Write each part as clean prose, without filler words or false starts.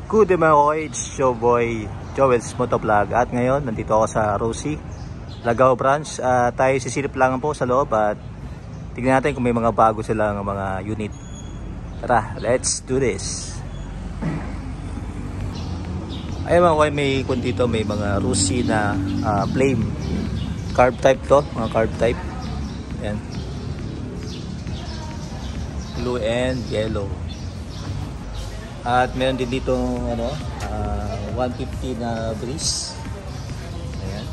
Good day mga koy, it's your boy Joel's Motovlog. At ngayon, nandito ako sa Rosie, Lagao branch. Tayo sisilip lang po sa loob at tignan natin kung may mga bago silang mga unit. Tara, let's do this. Ayun mga koy, may kung dito may mga Rosie na flame. Carb type to, mga carb type. Ayan. Blue and yellow. At meron din dito 150 na breeze. Ayan.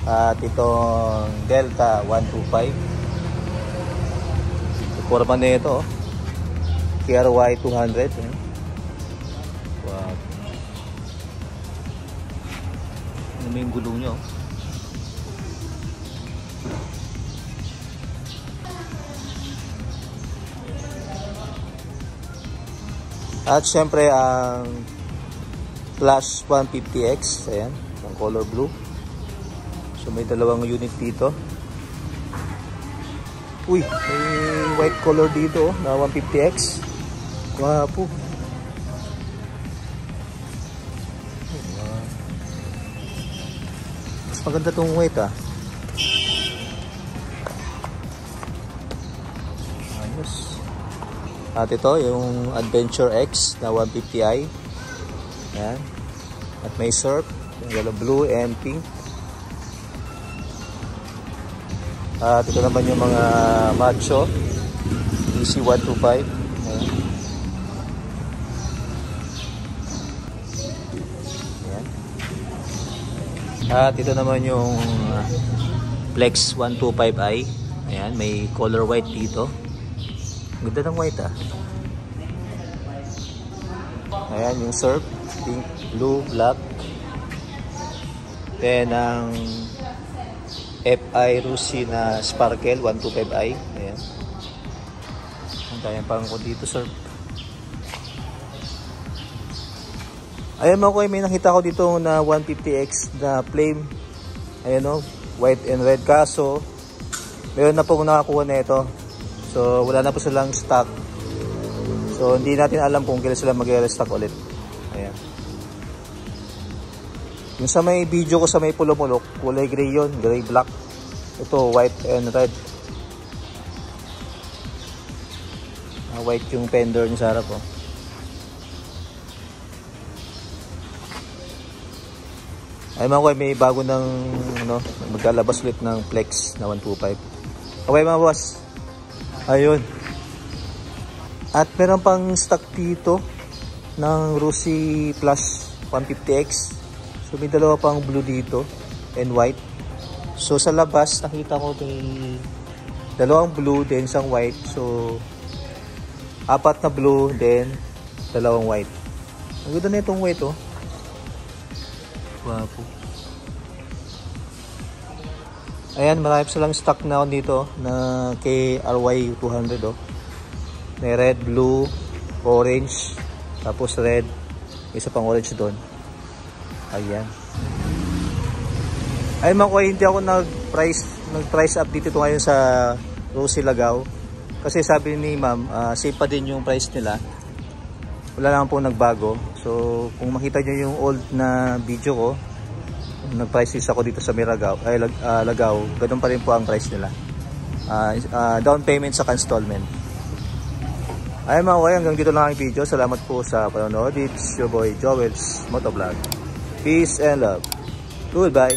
At itong Delta 125. Forma na ito, KRY 200. Ayan. Wow. Ano yung gulong nyo? At syempre ang Flash 150X, ayan, ang color blue. So may dalawang unit dito. Uy, may white color dito na 150X. Wapo. Mas maganda tong white ah. Ayos. At ito yung Adventure X na 150i. Ayan. At may surf, yung yellow, blue and pink. At ito naman yung mga Macho DC 125. Ayan. Ayan. At ito naman yung Flex 125i. Ayan, may color white dito. Ganda ng white ah. Ayan yung surf, pink, blue, black. Then ang FI Rosie na Sparkle 125i. Ayan. Ang tayong pang ko dito surf. Ayan mga koy, may nakita ko dito na 150X na flame. Ayan o, white and red. Kaso meron na po nakakuha na ito. So wala na po silang stock. So hindi natin alam kung kailan sila mag-restock ulit. Ayan. Yung sa may video ko sa may pulumulok, kulay gray yun, gray black. Ito white and red. White yung fender niya sa harap oh. Ay mga koy, may bago ng maglalabas ulit ng Flex na 125. Okay mga boss. Ayun. At meron pang stock dito ng Rosie Plus 150X. So may dalawa pang blue dito and white. So sa labas nakita ko may dalawang blue then isang white. So apat na blue then dalawang white. Ang ganda na itong white oh. Wapo. Ayan, marami silang stock na dito na KRY 200 oh. May red, blue, orange, tapos red, isa pang orange doon. Ayan. Ay mga koy, hindi ako nag-price up dito ngayon sa Rosie Lagao. Kasi sabi ni ma'am, same pa din yung price nila. Wala naman po nagbago. So kung makita nyo yung old na video ko, nag-price list ako dito sa Lagao, ganun pa rin po ang price nila. Down payment sa installment. Ay mga koy, hanggang dito lang ang video. Salamat po sa panonood. It's your boy Joel's Motovlog. Peace and love. Goodbye.